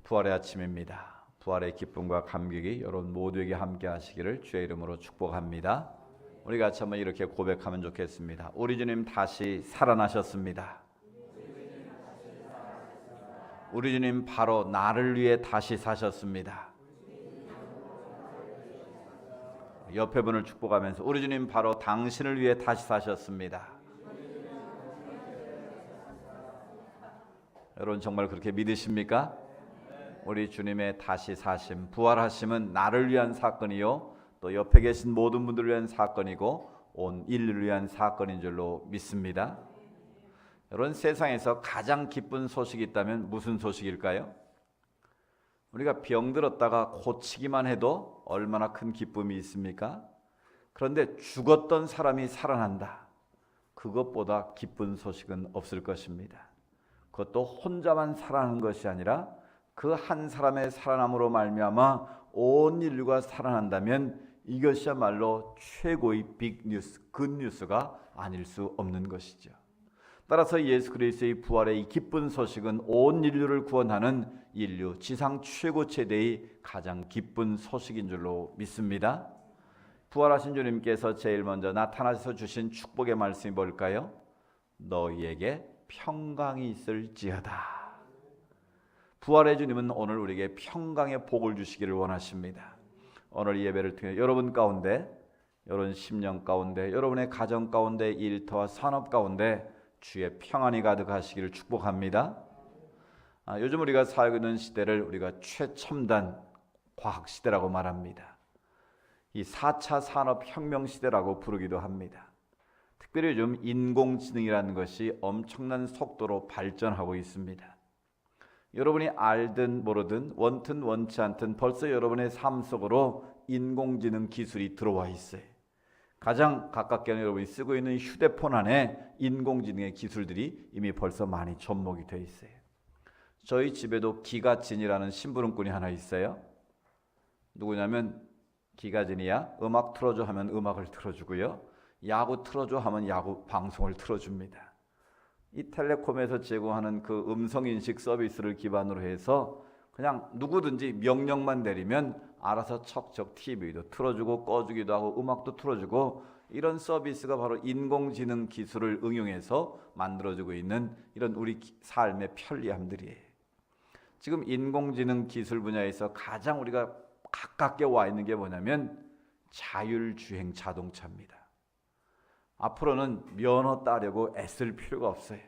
부활의 아침입니다. 부활의 기쁨과 감격이 여러분 모두에게 함께 하시기를 주의 이름으로 축복합니다. 우리 같이 한번 이렇게 고백하면 좋겠습니다. 우리 주님 다시 살아나셨습니다. 우리 주님 바로 나를 위해 다시 사셨습니다. 옆에 분을 축복하면서 우리 주님 바로 당신을 위해 다시 사셨습니다. 여러분 정말 그렇게 믿으십니까? 우리 주님의 다시 사심, 부활하심은 나를 위한 사건이요 또 옆에 계신 모든 분들을 위한 사건이고 온 인류를 위한 사건인 줄로 믿습니다. 여러분 세상에서 가장 기쁜 소식이 있다면 무슨 소식일까요? 우리가 병들었다가 고치기만 해도 얼마나 큰 기쁨이 있습니까? 그런데 죽었던 사람이 살아난다. 그것보다 기쁜 소식은 없을 것입니다. 그것도 혼자만 살아나는 것이 아니라 그 한 사람의 살아남으로 말미암아 온 인류가 살아난다면 이것이야말로 최고의 빅뉴스, 굿뉴스가 아닐 수 없는 것이죠. 따라서 예수 그리스도의 부활의 이 기쁜 소식은 온 인류를 구원하는 인류 지상 최고 최대의 가장 기쁜 소식인 줄로 믿습니다. 부활하신 주님께서 제일 먼저 나타나셔서 주신 축복의 말씀이 뭘까요? 너희에게 평강이 있을지어다. 부활의 주님은 오늘 우리에게 평강의 복을 주시기를 원하십니다. 오늘 예배를 통해 여러분 가운데, 여러분 심령 가운데, 여러분의 가정 가운데, 일터와 산업 가운데 주의 평안이 가득하시기를 축복합니다. 요즘 우리가 살고 있는 시대를 우리가 최첨단 과학 시대라고 말합니다. 이 4차 산업혁명 시대라고 부르기도 합니다. 특별히 요즘 인공지능이라는 것이 엄청난 속도로 발전하고 있습니다. 여러분이 알든 모르든 원튼 원치 않든 벌써 여러분의 삶 속으로 인공지능 기술이 들어와 있어요. 가장 가깝게는 여러분이 쓰고 있는 휴대폰 안에 인공지능의 기술들이 이미 벌써 많이 접목이 되어 있어요. 저희 집에도 기가진이라는 심부름꾼이 하나 있어요. 누구냐면 기가진이야 음악 틀어줘 하면 음악을 틀어주고요, 야구 틀어줘 하면 야구 방송을 틀어줍니다. 이 텔레콤에서 제공하는 그 음성인식 서비스를 기반으로 해서 그냥 누구든지 명령만 내리면 알아서 척척 TV도 틀어주고 꺼주기도 하고 음악도 틀어주고, 이런 서비스가 바로 인공지능 기술을 응용해서 만들어지고 있는 이런 우리 삶의 편리함들이에요. 지금 인공지능 기술 분야에서 가장 우리가 가깝게 와 있는 게 뭐냐면 자율주행 자동차입니다. 앞으로는 면허 따려고 애쓸 필요가 없어요.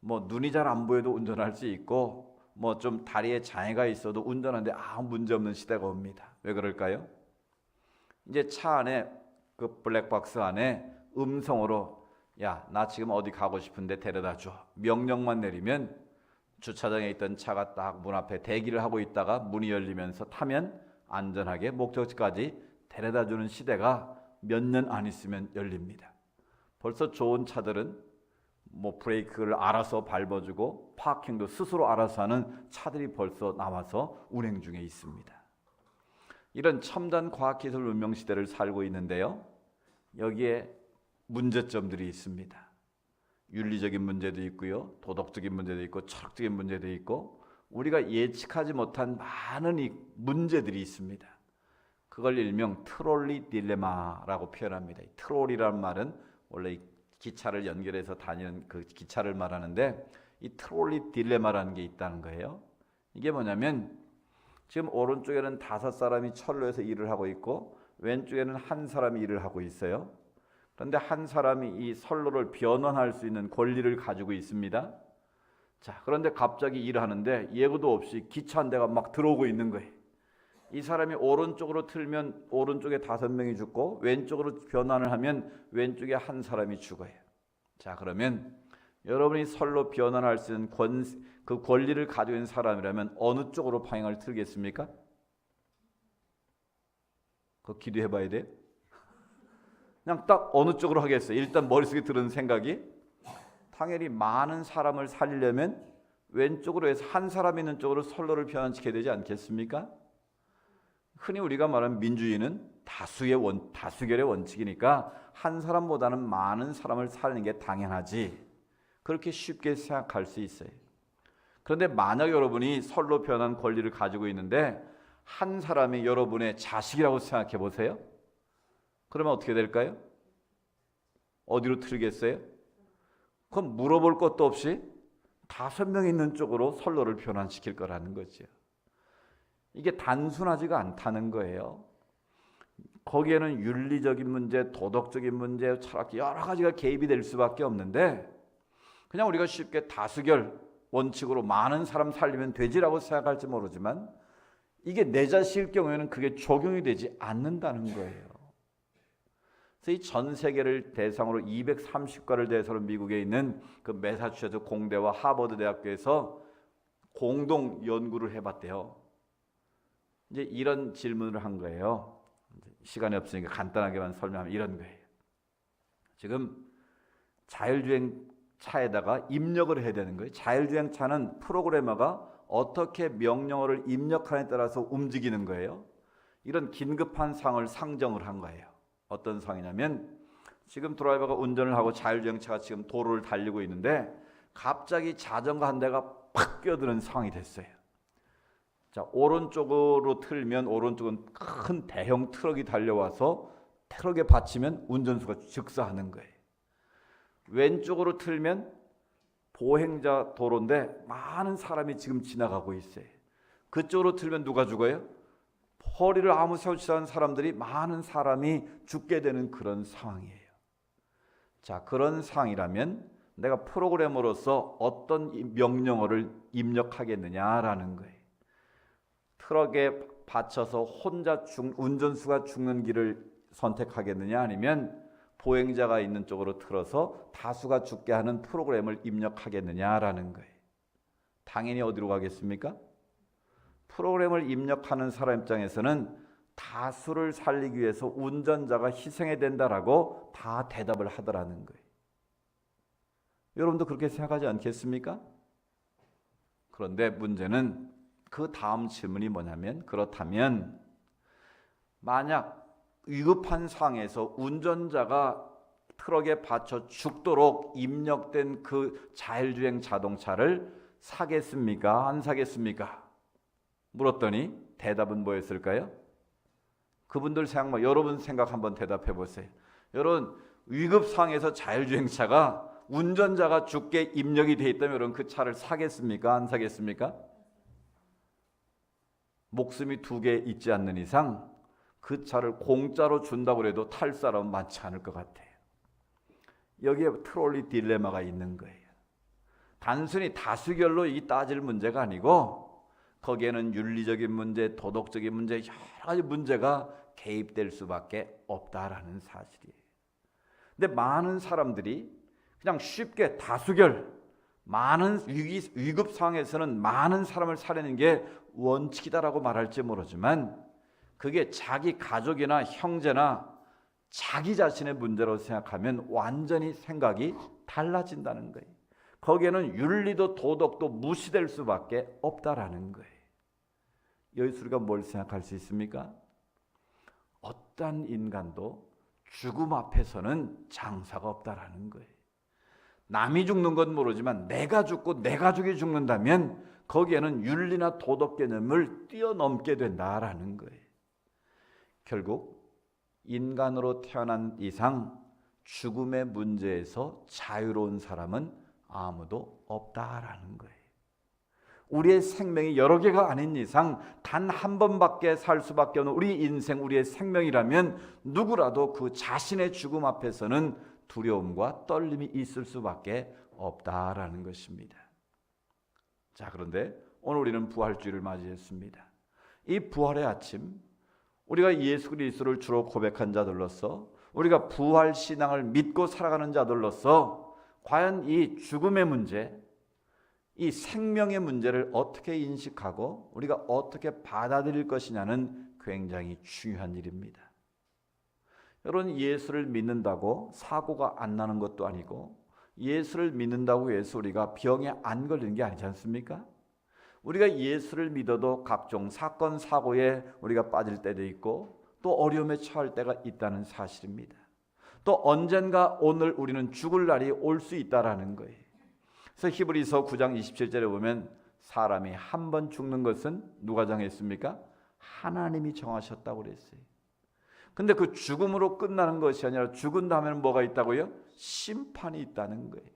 뭐 눈이 잘 안 보여도 운전할 수 있고 뭐 좀 다리에 장애가 있어도 운전하는데 아무 문제 없는 시대가 옵니다. 왜 그럴까요? 이제 차 안에 그 블랙박스 안에 음성으로 야, 나 지금 어디 가고 싶은데 데려다 줘. 명령만 내리면 주차장에 있던 차가 딱 문 앞에 대기를 하고 있다가 문이 열리면서 타면 안전하게 목적지까지 데려다 주는 시대가 몇 년 안 있으면 열립니다. 벌써 좋은 차들은 뭐 브레이크를 알아서 밟아주고 파킹도 스스로 알아서 하는 차들이 벌써 나와서 운행 중에 있습니다. 이런 첨단 과학기술 문명 시대를 살고 있는데요, 여기에 문제점들이 있습니다. 윤리적인 문제도 있고요, 도덕적인 문제도 있고, 철학적인 문제도 있고, 우리가 예측하지 못한 많은 이 문제들이 있습니다. 그걸 일명 트롤리 딜레마라고 표현합니다. 트롤이라는 말은 원래 이 기차를 연결해서 다니는 그 기차를 말하는데, 이 트롤리 딜레마라는 게 있다는 거예요. 이게 뭐냐면 지금 오른쪽에는 5사람이 철로에서 일을 하고 있고 왼쪽에는 한 사람이 일을 하고 있어요. 그런데 한 사람이 이 선로를 변환할 수 있는 권리를 가지고 있습니다. 자, 그런데 갑자기 일을 하는데 예고도 없이 기차 한 대가 막 들어오고 있는 거예요. 이 사람이 오른쪽으로 틀면 오른쪽에 5명이 죽고 왼쪽으로 변환을 하면 왼쪽에 한 사람이 죽어요. 자, 그러면 여러분이 선로 변환할 수 있는 그 권리를 가지고 있는 사람이라면 어느 쪽으로 방향을 틀겠습니까? 그거 기도해 봐야 돼요. 그냥 딱 어느 쪽으로 하겠어요. 일단 머릿속에 드는 생각이 당연히 많은 사람을 살리려면 왼쪽으로 해서 한 사람 있는 쪽으로 선로를 변환시켜야 되지 않겠습니까? 흔히 우리가 말하는 민주주의는 다수결의 원칙이니까 한 사람보다는 많은 사람을 살리는 게 당연하지, 그렇게 쉽게 생각할 수 있어요. 그런데 만약 여러분이 설로 표현한 권리를 가지고 있는데 한 사람이 여러분의 자식이라고 생각해 보세요. 그러면 어떻게 될까요? 어디로 틀리겠어요? 그럼 물어볼 것도 없이 5명 있는 쪽으로 선로를 변환시킬 거라는 거죠. 이게 단순하지가 않다는 거예요. 거기에는 윤리적인 문제, 도덕적인 문제, 철학적 여러 가지가 개입이 될 수밖에 없는데 그냥 우리가 쉽게 다수결 원칙으로 많은 사람 살리면 되지라고 생각할지 모르지만 이게 내 자식일 경우에는 그게 적용이 되지 않는다는 거예요. 그래서 이 전 세계를 대상으로 230가를 대상으로 미국에 있는 그 매사추세츠 공대와 하버드 대학교에서 공동 연구를 해봤대요. 이제 이런 질문을 한 거예요. 시간이 없으니까 간단하게만 설명하면 이런 거예요. 지금 자율주행 차에다가 입력을 해야 되는 거예요. 자율주행 차는 프로그래머가 어떻게 명령어를 입력하느냐에 따라서 움직이는 거예요. 이런 긴급한 상황을 상정을 한 거예요. 어떤 상황이냐면 지금 드라이버가 운전을 하고 자율주행차가 지금 도로를 달리고 있는데 갑자기 자전거 한 대가 팍 끼어드는 상황이 됐어요. 자, 오른쪽으로 틀면 오른쪽은 큰 대형 트럭이 달려와서 트럭에 받치면 운전수가 즉사하는 거예요. 왼쪽으로 틀면 보행자 도로인데 많은 사람이 지금 지나가고 있어요. 그쪽으로 틀면 누가 죽어요? 허리를 아무 세우지 않은 사람들이 많은 사람이 죽게 되는 그런 상황이에요. 자, 그런 상황이라면 내가 프로그래머로서 어떤 명령어를 입력하겠느냐라는 거예요. 트럭에 받쳐서 혼자 운전수가 죽는 길을 선택하겠느냐 아니면 보행자가 있는 쪽으로 틀어서 다수가 죽게 하는 프로그램을 입력하겠느냐라는 거예요. 당연히 어디로 가겠습니까? 프로그램을 입력하는 사람 입장에서는 다수를 살리기 위해서 운전자가 희생해야 된다라고 다 대답을 하더라는 거예요. 여러분도 그렇게 생각하지 않겠습니까? 그런데 문제는 그 다음 질문이 뭐냐면 그렇다면 만약 위급한 상황에서 운전자가 트럭에 받쳐 죽도록 입력된 그 자율주행 자동차를 사겠습니까? 안 사겠습니까? 물었더니 대답은 뭐였을까요? 그분들 생각, 여러분 생각 한번 대답해 보세요. 여러분 위급 상황에서 자율주행차가 운전자가 죽게 입력이 돼 있다면 여러분 그 차를 사겠습니까? 안 사겠습니까? 목숨이 2개 있지 않는 이상 그 차를 공짜로 준다고 해도 탈 사람은 많지 않을 것 같아요. 여기에 트롤리 딜레마가 있는 거예요. 단순히 다수결로 이 따질 문제가 아니고 거기에는 윤리적인 문제, 도덕적인 문제, 여러 가지 문제가 개입될 수밖에 없다라는 사실이에요. 근데 많은 사람들이 그냥 쉽게 다수결, 많은 위급 상황에서는 많은 사람을 살리는 게 원칙이다라고 말할지 모르지만 그게 자기 가족이나 형제나 자기 자신의 문제로 생각하면 완전히 생각이 달라진다는 거예요. 거기에는 윤리도 도덕도 무시될 수밖에 없다라는 거예요. 여기서 우리가 뭘 생각할 수 있습니까? 어떤 인간도 죽음 앞에서는 장사가 없다라는 거예요. 남이 죽는 건 모르지만 내가 죽고 내 가족이 죽는다면 거기에는 윤리나 도덕 개념을 뛰어넘게 된다라는 거예요. 결국 인간으로 태어난 이상 죽음의 문제에서 자유로운 사람은 아무도 없다라는 거예요. 우리의 생명이 여러 개가 아닌 이상 단 한 번밖에 살 수밖에 없는 우리 인생, 우리의 생명이라면 누구라도 그 자신의 죽음 앞에서는 두려움과 떨림이 있을 수밖에 없다라는 것입니다. 자, 그런데 오늘 우리는 부활주일을 맞이했습니다. 이 부활의 아침, 우리가 예수 그리스도를 주로 고백한 자들로서 우리가 부활 신앙을 믿고 살아가는 자들로서 과연 이 죽음의 문제, 이 생명의 문제를 어떻게 인식하고 우리가 어떻게 받아들일 것이냐는 굉장히 중요한 일입니다. 여러분, 예수를 믿는다고 사고가 안 나는 것도 아니고 예수를 믿는다고 해서 우리가 병에 안 걸리는 게 아니지 않습니까? 우리가 예수를 믿어도 각종 사건 사고에 우리가 빠질 때도 있고 또 어려움에 처할 때가 있다는 사실입니다. 또 언젠가 오늘 우리는 죽을 날이 올 수 있다라는 거예요. 그래서 히브리서 9장 27절에 보면 사람이 한 번 죽는 것은 누가 정했습니까? 하나님이 정하셨다고 그랬어요. 근데 그 죽음으로 끝나는 것이 아니라 죽은 다음에는 뭐가 있다고요? 심판이 있다는 거예요.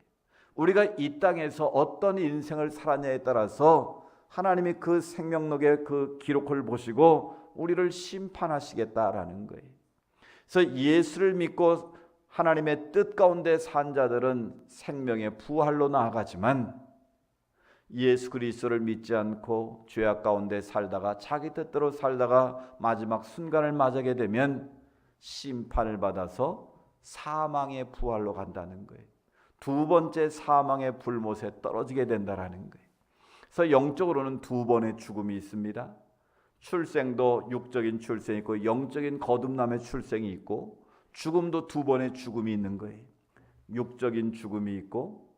우리가 이 땅에서 어떤 인생을 살았냐에 따라서 하나님이 그 생명록의 그 기록을 보시고 우리를 심판하시겠다라는 거예요. 그래서 예수를 믿고 하나님의 뜻 가운데 산 자들은 생명의 부활로 나아가지만 예수 그리스도를 믿지 않고 죄악 가운데 살다가 자기 뜻대로 살다가 마지막 순간을 맞게 되면 심판을 받아서 사망의 부활로 간다는 거예요. 두 번째 사망의 불못에 떨어지게 된다라는 거예요. 그래서 영적으로는 두 번의 죽음이 있습니다. 출생도 육적인 출생이 있고 영적인 거듭남의 출생이 있고 죽음도 두 번의 죽음이 있는 거예요. 육적인 죽음이 있고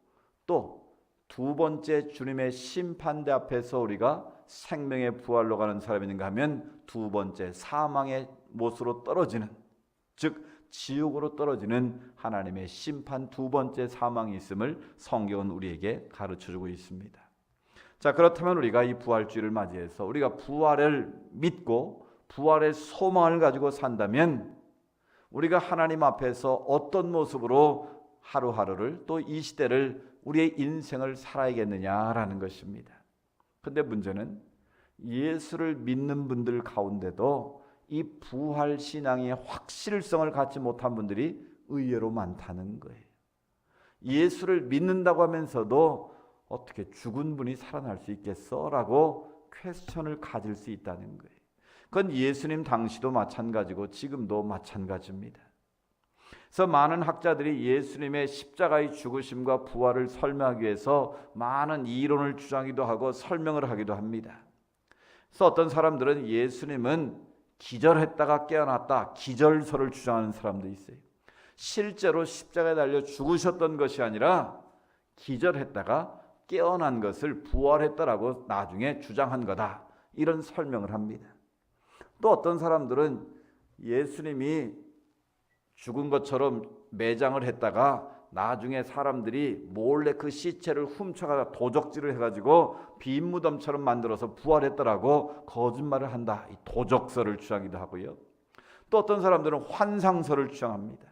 또 두 번째 주님의 심판대 앞에서 우리가 생명의 부활로 가는 사람이 있는가 하면 두 번째 사망의 못으로 떨어지는, 즉 지옥으로 떨어지는 하나님의 심판 두 번째 사망이 있음을 성경은 우리에게 가르쳐주고 있습니다. 자, 그렇다면 우리가 이 부활주의를 맞이해서 우리가 부활을 믿고 부활의 소망을 가지고 산다면 우리가 하나님 앞에서 어떤 모습으로 하루하루를 또 이 시대를 우리의 인생을 살아야겠느냐라는 것입니다. 그런데 문제는 예수를 믿는 분들 가운데도 이 부활 신앙의 확실성을 갖지 못한 분들이 의외로 많다는 거예요. 예수를 믿는다고 하면서도 어떻게 죽은 분이 살아날 수 있겠어? 라고 퀘스천을 가질 수 있다는 거예요. 그건 예수님 당시도 마찬가지고 지금도 마찬가지입니다. 그래서 많은 학자들이 예수님의 십자가의 죽으심과 부활을 설명하기 위해서 많은 이론을 주장하기도 하고 설명을 하기도 합니다. 그래서 어떤 사람들은 예수님은 기절했다가 깨어났다, 기절설을 주장하는 사람도 있어요. 실제로 십자가에 달려 죽으셨던 것이 아니라 기절했다가 깨어난 것을 부활했다라고 나중에 주장한 거다, 이런 설명을 합니다. 또 어떤 사람들은 예수님이 죽은 것처럼 매장을 했다가 나중에 사람들이 몰래 그 시체를 훔쳐가 도적질을 해가지고 빈 무덤처럼 만들어서 부활했다라고 거짓말을 한다, 이 도적설을 주장하기도 하고요. 또 어떤 사람들은 환상설을 주장합니다.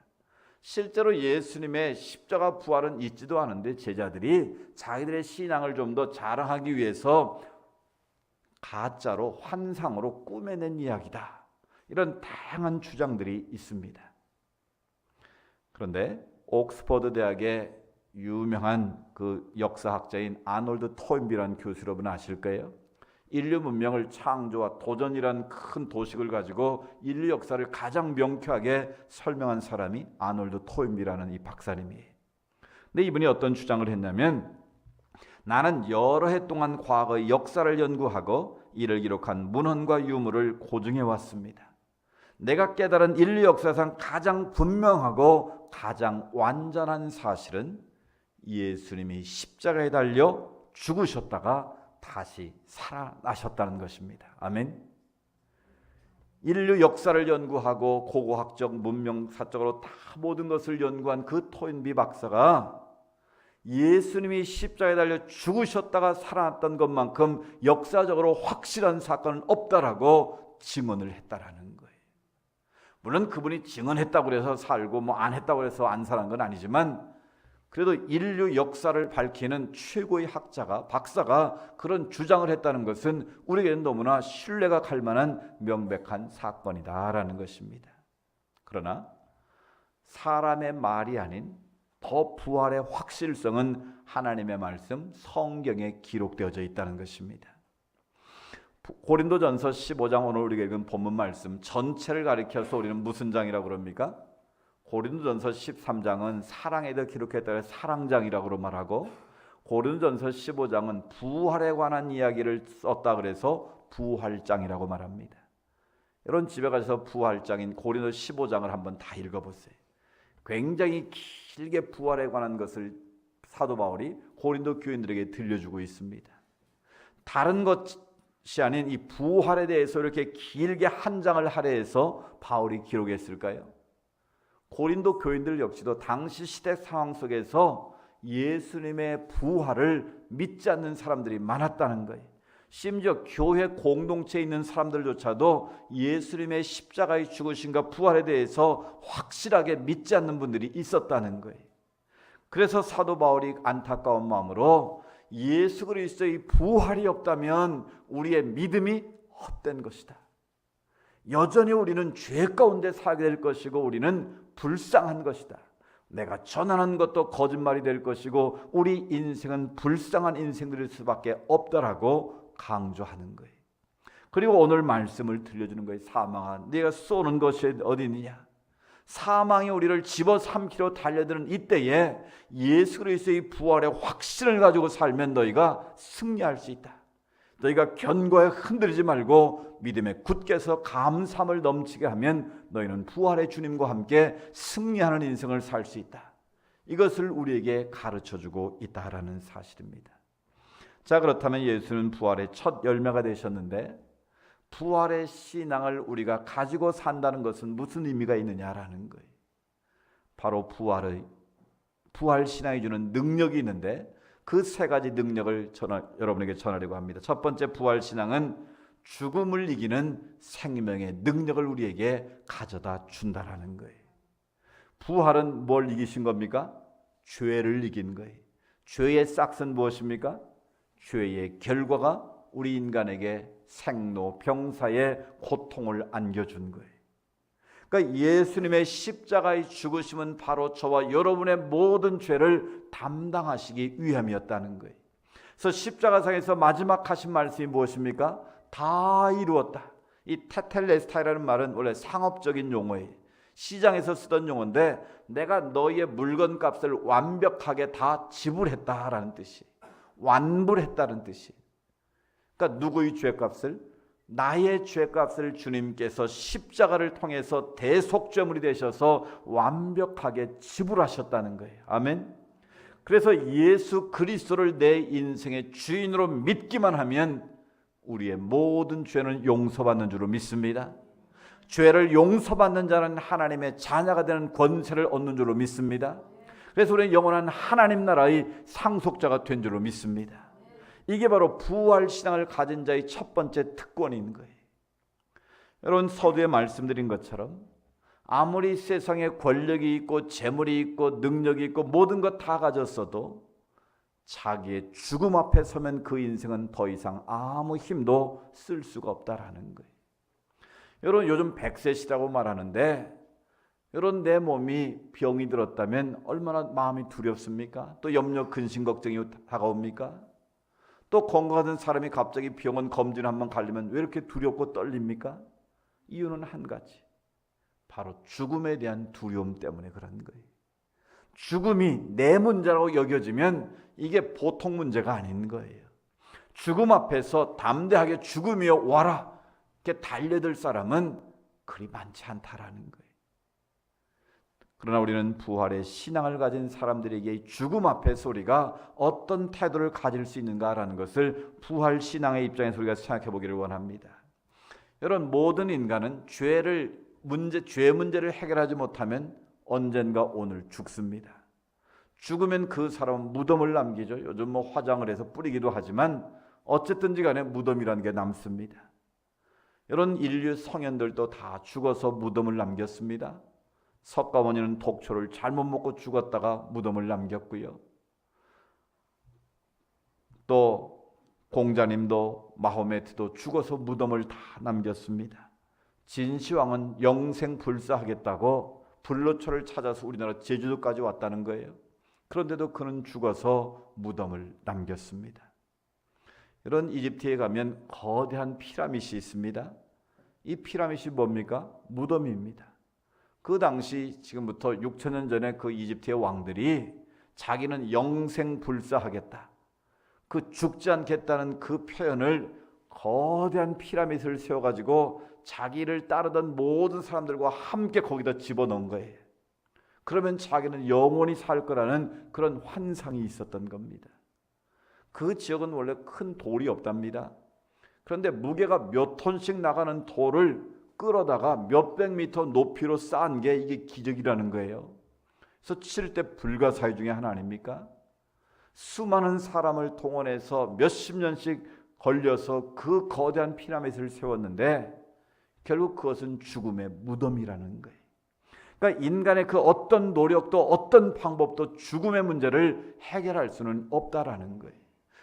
실제로 예수님의 십자가 부활은 있지도 않은데 제자들이 자기들의 신앙을 좀 더 자랑하기 위해서 가짜로 환상으로 꾸며낸 이야기다, 이런 다양한 주장들이 있습니다. 그런데 옥스퍼드 대학의 유명한 그 역사학자인 아놀드 토인비라는 교수 여러분 아실 거예요. 인류 문명을 창조와 도전이란 큰 도식을 가지고 인류 역사를 가장 명쾌하게 설명한 사람이 아놀드 토인비라는 이 박사님이에요. 근데 이분이 어떤 주장을 했냐면, 나는 여러 해 동안 과거의 역사를 연구하고 이를 기록한 문헌과 유물을 고증해 왔습니다. 내가 깨달은 인류 역사상 가장 분명하고 가장 완전한 사실은 예수님이 십자가에 달려 죽으셨다가 다시 살아나셨다는 것입니다. 아멘. 인류 역사를 연구하고 고고학적 문명사적으로 다 모든 것을 연구한 그 토인비 박사가 예수님이 십자가에 달려 죽으셨다가 살아났던 것만큼 역사적으로 확실한 사건은 없다라고 증언을 했다라는 거예요. 물론 그분이 증언했다고 해서 살고 뭐 안 했다고 해서 안 살아난 건 아니지만, 그래도 인류 역사를 밝히는 최고의 학자가, 박사가 그런 주장을 했다는 것은 우리에게는 너무나 신뢰가 갈 만한 명백한 사건이다라는 것입니다. 그러나 사람의 말이 아닌 더 부활의 확실성은 하나님의 말씀, 성경에 기록되어져 있다는 것입니다. 고린도전서 15장, 오늘 우리가 읽은 본문 말씀 전체를 가리켜서 우리는 무슨 장이라고 그럽니까? 고린도전서 13장은 사랑에 대해 기록했다 해서 사랑장이라고 말하고, 고린도전서 15장은 부활에 관한 이야기를 썼다 그래서 부활장이라고 말합니다. 여러분 집에 가셔서 부활장인 고린도 15장을 한번 다 읽어보세요. 굉장히 길게 부활에 관한 것을 사도 바울이 고린도 교인들에게 들려주고 있습니다. 다른 것이 아닌 이 부활에 대해서 이렇게 길게 한 장을 할애해서 바울이 기록했을까요? 고린도 교인들 역시도 당시 시대 상황 속에서 예수님의 부활을 믿지 않는 사람들이 많았다는 거예요. 심지어 교회 공동체에 있는 사람들조차도 예수님의 십자가의 죽으심과 부활에 대해서 확실하게 믿지 않는 분들이 있었다는 거예요. 그래서 사도 바울이 안타까운 마음으로 예수 그리스도의 부활이 없다면 우리의 믿음이 헛된 것이다. 여전히 우리는 죄 가운데 살게 될 것이고 우리는 불쌍한 것이다. 내가 전하는 것도 거짓말이 될 것이고 우리 인생은 불쌍한 인생들일 수밖에 없다라고 강조하는 거예요. 그리고 오늘 말씀을 들려주는 거예요. 사망아, 네가 쏘는 것이 어디 있느냐? 사망이 우리를 집어삼키려 달려드는 이때에 예수 그리스도의 부활의 확신을 가지고 살면 너희가 승리할 수 있다. 너희가 견고에 흔들리지 말고 믿음에 굳게 서 감사함을 넘치게 하면 너희는 부활의 주님과 함께 승리하는 인생을 살 수 있다. 이것을 우리에게 가르쳐주고 있다라는 사실입니다. 자, 그렇다면 예수는 부활의 첫 열매가 되셨는데 부활의 신앙을 우리가 가지고 산다는 것은 무슨 의미가 있느냐라는 거예요. 바로 부활 신앙이 주는 능력이 있는데 그 세 가지 능력을 여러분에게 전하려고 합니다. 첫 번째, 부활 신앙은 죽음을 이기는 생명의 능력을 우리에게 가져다 준다라는 거예요. 부활은 뭘 이기신 겁니까? 죄를 이긴 거예요. 죄의 싹은 무엇입니까? 죄의 결과가 우리 인간에게 생로병사의 고통을 안겨준 거예요. 그러니까 예수님의 십자가의 죽으심은 바로 저와 여러분의 모든 죄를 담당하시기 위함이었다는 거예요. 그래서 십자가상에서 마지막 하신 말씀이 무엇입니까? 다 이루었다. 이 테텔레스타이라는 말은 원래 상업적인 용어예요. 시장에서 쓰던 용어인데 내가 너희의 물건값을 완벽하게 다 지불했다라는 뜻이에요. 완불했다는 뜻이에요. 그러니까 누구의 죄값을? 나의 죄값을 주님께서 십자가를 통해서 대속죄물이 되셔서 완벽하게 지불하셨다는 거예요. 아멘. 그래서 예수 그리스도를 내 인생의 주인으로 믿기만 하면 우리의 모든 죄는 용서받는 줄로 믿습니다. 죄를 용서받는 자는 하나님의 자녀가 되는 권세를 얻는 줄로 믿습니다. 그래서 우리는 영원한 하나님 나라의 상속자가 된 줄로 믿습니다. 이게 바로 부활신앙을 가진 자의 첫 번째 특권인 거예요. 여러분, 서두에 말씀드린 것처럼 아무리 세상에 권력이 있고 재물이 있고 능력이 있고 모든 것 다 가졌어도 자기의 죽음 앞에 서면 그 인생은 더 이상 아무 힘도 쓸 수가 없다라는 거예요. 여러분, 요즘 100세시라고 말하는데 여러분, 내 몸이 병이 들었다면 얼마나 마음이 두렵습니까? 또 염려, 근심, 걱정이 다가옵니까? 또 건강하던 사람이 갑자기 병원 검진 한번 가려면 왜 이렇게 두렵고 떨립니까? 이유는 한 가지, 바로 죽음에 대한 두려움 때문에 그런 거예요. 죽음이 내 문제라고 여겨지면 이게 보통 문제가 아닌 거예요. 죽음 앞에서 담대하게 죽음이여 와라 이렇게 달려들 사람은 그리 많지 않다라는 거예요. 그러나 우리는 부활의 신앙을 가진 사람들에게 죽음 앞에서 우리가 어떤 태도를 가질 수 있는가라는 것을 부활 신앙의 입장에서 우리가 생각해 보기를 원합니다. 여러분, 모든 인간은 죄 문제를 해결하지 못하면 언젠가 오늘 죽습니다. 죽으면 그 사람은 무덤을 남기죠. 요즘 뭐 화장을 해서 뿌리기도 하지만 어쨌든지 간에 무덤이라는 게 남습니다. 여러분, 인류 성현들도 다 죽어서 무덤을 남겼습니다. 석가모니는 독초를 잘못 먹고 죽었다가 무덤을 남겼고요. 또 공자님도 마호메트도 죽어서 무덤을 다 남겼습니다. 진시황은 영생불사하겠다고 불로초를 찾아서 우리나라 제주도까지 왔다는 거예요. 그런데도 그는 죽어서 무덤을 남겼습니다. 이런 이집트에 가면 거대한 피라밋이 있습니다. 이 피라밋이 뭡니까? 무덤입니다. 그 당시 지금부터 6,000년 전에 그 이집트의 왕들이 자기는 영생불사하겠다, 그 죽지 않겠다는 그 표현을 거대한 피라밋을 세워가지고 자기를 따르던 모든 사람들과 함께 거기다 집어넣은 거예요. 그러면 자기는 영원히 살 거라는 그런 환상이 있었던 겁니다. 그 지역은 원래 큰 돌이 없답니다. 그런데 무게가 몇 톤씩 나가는 돌을 끌어다가 몇백 미터 높이로 쌓은 게 이게 기적이라는 거예요. 그래서 7대 불가사의 중에 하나 아닙니까? 수많은 사람을 동원해서 몇십 년씩 걸려서 그 거대한 피라미드를 세웠는데 결국 그것은 죽음의 무덤이라는 거예요. 그러니까 인간의 그 어떤 노력도 어떤 방법도 죽음의 문제를 해결할 수는 없다라는 거예요.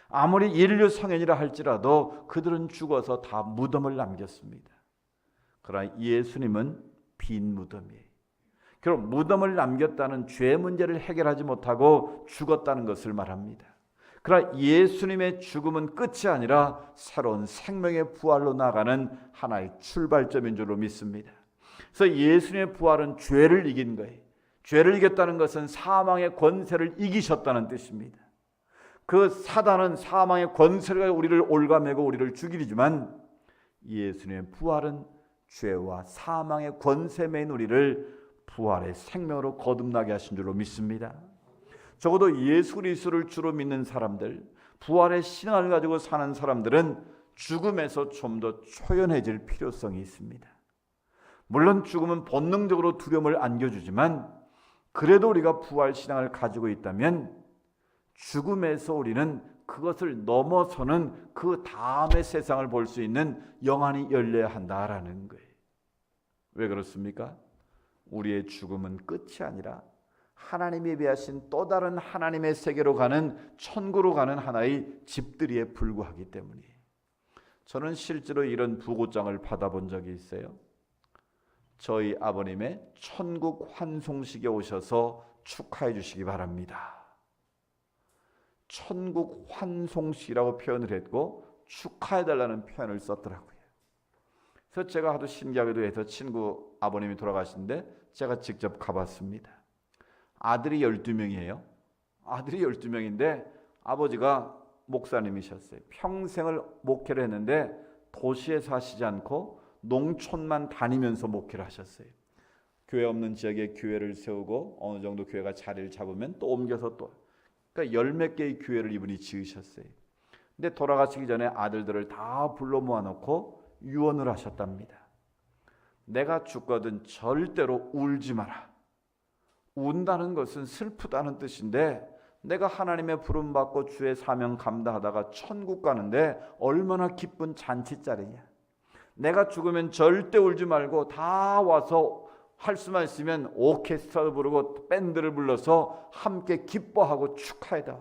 아무리 인류 성현이라 할지라도 그들은 죽어서 다 무덤을 남겼습니다. 그러나 예수님은 빈 무덤이에요. 결국 무덤을 남겼다는 죄 문제를 해결하지 못하고 죽었다는 것을 말합니다. 그러나 예수님의 죽음은 끝이 아니라 새로운 생명의 부활로 나가는 하나의 출발점인 줄로 믿습니다. 그래서 예수님의 부활은 죄를 이긴 거예요. 죄를 이겼다는 것은 사망의 권세를 이기셨다는 뜻입니다. 그 사단은 사망의 권세가 우리를 올가매고 우리를 죽이지만 예수님의 부활은 죄와 사망의 권세매인 우리를 부활의 생명으로 거듭나게 하신 줄로 믿습니다. 적어도 예수 그리스도를 주로 믿는 사람들, 부활의 신앙을 가지고 사는 사람들은 죽음에서 좀 더 초연해질 필요성이 있습니다. 물론 죽음은 본능적으로 두려움을 안겨주지만 그래도 우리가 부활 신앙을 가지고 있다면 죽음에서 우리는 그것을 넘어서는 그 다음의 세상을 볼 수 있는 영안이 열려야 한다라는 거예요. 왜 그렇습니까? 우리의 죽음은 끝이 아니라 하나님이 예비하신 또 다른 하나님의 세계로 가는 천국으로 가는 하나의 집들이에 불과하기 때문이에요. 저는 실제로 이런 부고장을 받아본 적이 있어요. 저희 아버님의 천국 환송식에 오셔서 축하해 주시기 바랍니다. 천국 환송식이라고 표현을 했고 축하해 달라는 표현을 썼더라고요. 그래서 제가 하도 신기하기도 해서 친구 아버님이 돌아가신데 제가 직접 가봤습니다. 아들이 12명이에요. 아들이 12명인데 아버지가 목사님이셨어요. 평생을 목회를 했는데 도시에 사시지 않고 농촌만 다니면서 목회를 하셨어요. 교회 없는 지역에 교회를 세우고 어느 정도 교회가 자리를 잡으면 또 옮겨서 또 그러니까 10몇 개의 교회를 이분이 지으셨어요. 근데 돌아가시기 전에 아들들을 다 불러 모아놓고 유언을 하셨답니다. 내가 죽거든 절대로 울지 마라. 운다는 것은 슬프다는 뜻인데 내가 하나님의 부름 받고 주의 사명 감당하다가 천국 가는데 얼마나 기쁜 잔치자리냐. 내가 죽으면 절대 울지 말고 다 와서 할 수만 있으면 오케스트라를 부르고 밴드를 불러서 함께 기뻐하고 축하해다.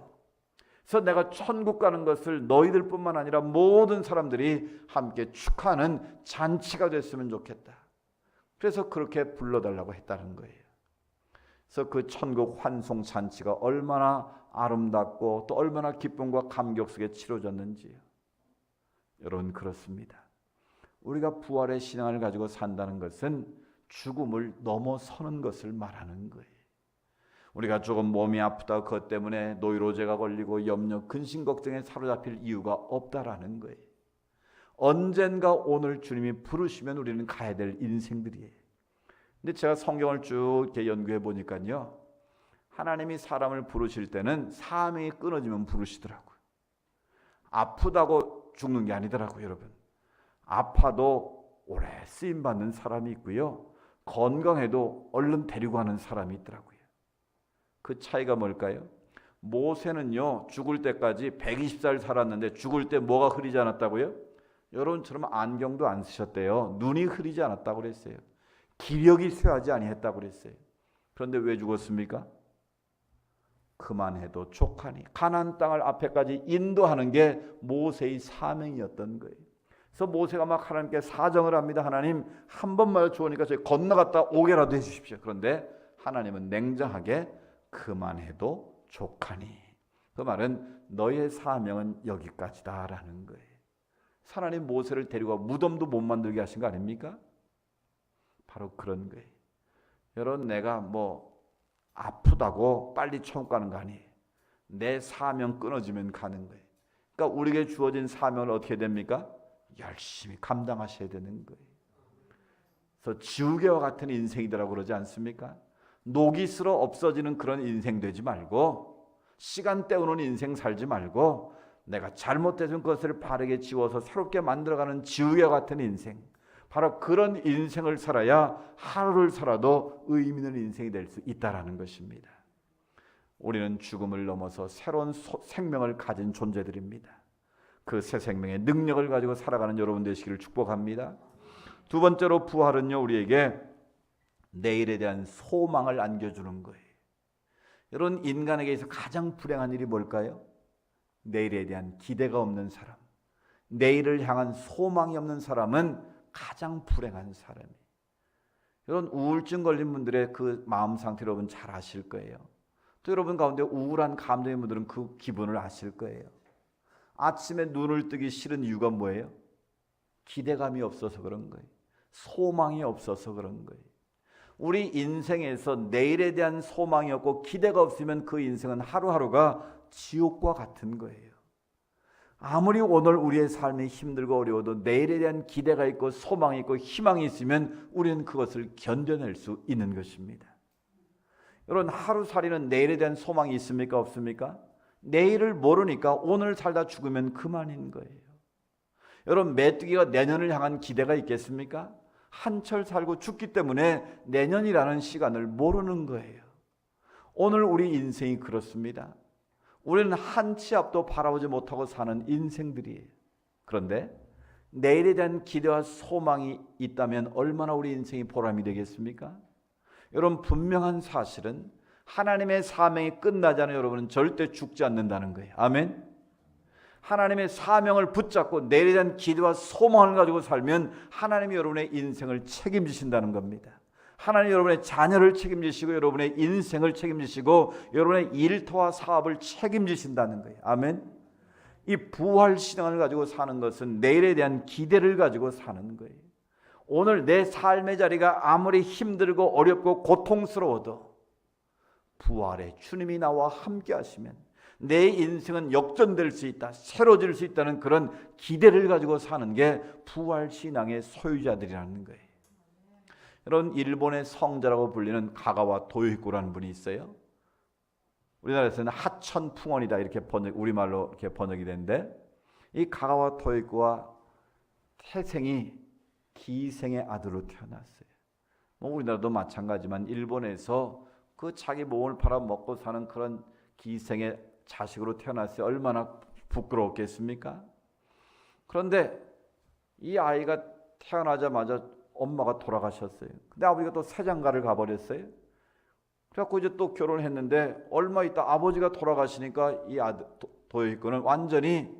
그래서 내가 천국 가는 것을 너희들뿐만 아니라 모든 사람들이 함께 축하하는 잔치가 됐으면 좋겠다. 그래서 그렇게 불러달라고 했다는 거예요. 그래서 그 천국 환송 잔치가 얼마나 아름답고 또 얼마나 기쁨과 감격 속에 치러졌는지요. 여러분 그렇습니다. 우리가 부활의 신앙을 가지고 산다는 것은 죽음을 넘어서는 것을 말하는 거예요. 우리가 조금 몸이 아프다 그것 때문에 노이로제가 걸리고 염려, 근심 걱정에 사로잡힐 이유가 없다라는 거예요. 언젠가 오늘 주님이 부르시면 우리는 가야 될 인생들이에요. 근데 제가 성경을 쭉 이렇게 연구해 보니까요, 하나님이 사람을 부르실 때는 사명이 끊어지면 부르시더라고요. 아프다고 죽는 게 아니더라고요, 여러분. 아파도 오래 쓰임 받는 사람이 있고요, 건강해도 얼른 데리고 가는 사람이 있더라고요. 그 차이가 뭘까요? 모세는요 죽을 때까지 120살 살았는데 죽을 때 뭐가 흐리지 않았다고요? 여러분처럼 안경도 안 쓰셨대요. 눈이 흐리지 않았다고 그랬어요. 기력이 쇠하지 아니했다고 그랬어요. 그런데 왜 죽었습니까? 그만해도 족하니 가나안 땅을 앞에까지 인도하는 게 모세의 사명이었던 거예요. 그래서 모세가 막 하나님께 사정을 합니다. 하나님 한 번만 주오니까 저희 건너갔다 오게라도 해주십시오. 그런데 하나님은 냉정하게 그만해도 족하니, 그 말은 너의 사명은 여기까지다라는 거예요. 하나님 모세를 데리고 무덤도 못 만들게 하신 거 아닙니까? 바로 그런 거예요. 여러분 내가 뭐 아프다고 빨리 천국 가는 거 아니에요. 내 사명 끊어지면 가는 거예요. 그러니까 우리에게 주어진 사명을 어떻게 됩니까? 열심히 감당하셔야 되는 거예요. 그래서 지우개와 같은 인생이더라고 그러지 않습니까? 녹이 슬어 없어지는 그런 인생 되지 말고, 시간 때우는 인생 살지 말고, 내가 잘못된 것을 바르게 지워서 새롭게 만들어가는 지우개와 같은 인생, 바로 그런 인생을 살아야 하루를 살아도 의미 있는 인생이 될 수 있다라는 것입니다. 우리는 죽음을 넘어서 새로운 생명을 가진 존재들입니다. 그 새 생명의 능력을 가지고 살아가는 여러분 되시기를 축복합니다. 두 번째로 부활은요, 우리에게 내일에 대한 소망을 안겨주는 거예요. 여러분, 인간에게서 가장 불행한 일이 뭘까요? 내일에 대한 기대가 없는 사람, 내일을 향한 소망이 없는 사람은 가장 불행한 사람이에요. 여러분, 우울증 걸린 분들의 그 마음 상태 여러분 잘 아실 거예요. 또 여러분 가운데 우울한 감정인 분들은 그 기분을 아실 거예요. 아침에 눈을 뜨기 싫은 이유가 뭐예요? 기대감이 없어서 그런 거예요. 소망이 없어서 그런 거예요. 우리 인생에서 내일에 대한 소망이 없고 기대가 없으면 그 인생은 하루하루가 지옥과 같은 거예요. 아무리 오늘 우리의 삶이 힘들고 어려워도 내일에 대한 기대가 있고 소망이 있고 희망이 있으면 우리는 그것을 견뎌낼 수 있는 것입니다. 여러분, 하루살이는 내일에 대한 소망이 있습니까? 없습니까? 내일을 모르니까 오늘 살다 죽으면 그만인 거예요. 여러분, 메뚜기가 내년을 향한 기대가 있겠습니까? 한철 살고 죽기 때문에 내년이라는 시간을 모르는 거예요. 오늘 우리 인생이 그렇습니다. 우리는 한 치 앞도 바라보지 못하고 사는 인생들이에요. 그런데 내일에 대한 기대와 소망이 있다면 얼마나 우리 인생이 보람이 되겠습니까? 여러분, 분명한 사실은 하나님의 사명이 끝나지 않으면 여러분은 절대 죽지 않는다는 거예요. 아멘. 하나님의 사명을 붙잡고 내일에 대한 기대와 소망을 가지고 살면 하나님이 여러분의 인생을 책임지신다는 겁니다. 하나님 여러분의 자녀를 책임지시고 여러분의 인생을 책임지시고 여러분의 일터와 사업을 책임지신다는 거예요. 아멘. 이 부활신앙을 가지고 사는 것은 내일에 대한 기대를 가지고 사는 거예요. 오늘 내 삶의 자리가 아무리 힘들고 어렵고 고통스러워도 부활의 주님이 나와 함께 하시면 내 인생은 역전될 수 있다, 새로질 수 있다는 그런 기대를 가지고 사는 게 부활신앙의 소유자들이라는 거예요. 여러분, 일본의 성자라고 불리는 가가와 도요히코라는 분이 있어요. 우리나라에서는 하천풍원이다 이렇게 우리말로 이렇게 번역이 되는데, 이 가가와 도요히코와 태생이 기생의 아들로 태어났어요. 우리나라도 마찬가지지만 일본에서 그 자기 몸을 팔아 먹고 사는 그런 기생의 자식으로 태어났어요. 얼마나 부끄러웠겠습니까? 그런데 이 아이가 태어나자마자 엄마가 돌아가셨어요. 근데 아버지가 또 세장가를 가버렸어요. 그래갖고 이제 또 결혼했는데 얼마 있다 아버지가 돌아가시니까 이 아들 도요히코는 완전히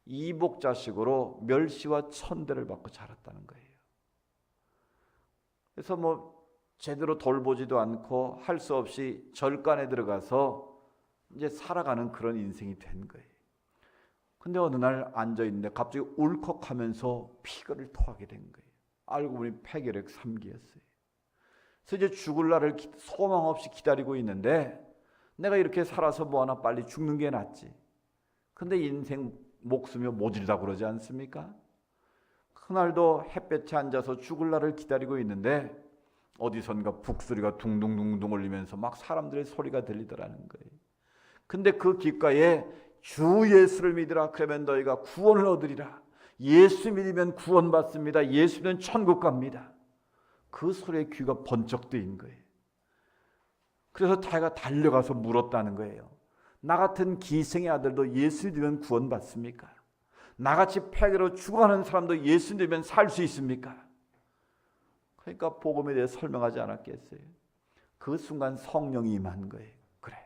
이복 자식으로 멸시와 천대를 받고 자랐다는 거예요. 그래서 제대로 돌보지도 않고 할 수 없이 절간에 들어가서 이제 살아가는 그런 인생이 된 거예요. 근데 어느 날 앉아 있는데 갑자기 울컥하면서 피를 토하게 된 거예요. 알고 보니 폐결핵 3기였어요. 그래서 이제 죽을 날을 소망 없이 기다리고 있는데 내가 이렇게 살아서 뭐하나 빨리 죽는 게 낫지. 근데 인생 목숨이 모질다 그러지 않습니까? 그날도 햇볕에 앉아서 죽을 날을 기다리고 있는데 어디선가 북소리가 둥둥둥둥 울리면서 막 사람들의 소리가 들리더라는 거예요. 근데 그 귓가에 주 예수를 믿으라 그러면 너희가 구원을 얻으리라. 예수 믿으면 구원받습니다. 예수 믿으면 천국 갑니다. 그 소리에 귀가 번쩍 뜨인 거예요. 그래서 자기가 달려가서 물었다는 거예요. 나 같은 기생의 아들도 예수 믿으면 구원받습니까? 나같이 폐결로 죽어가는 사람도 예수 믿으면 살 수 있습니까? 그러니까 복음에 대해 설명하지 않았겠어요. 그 순간 성령이 임한 거예요. 그래,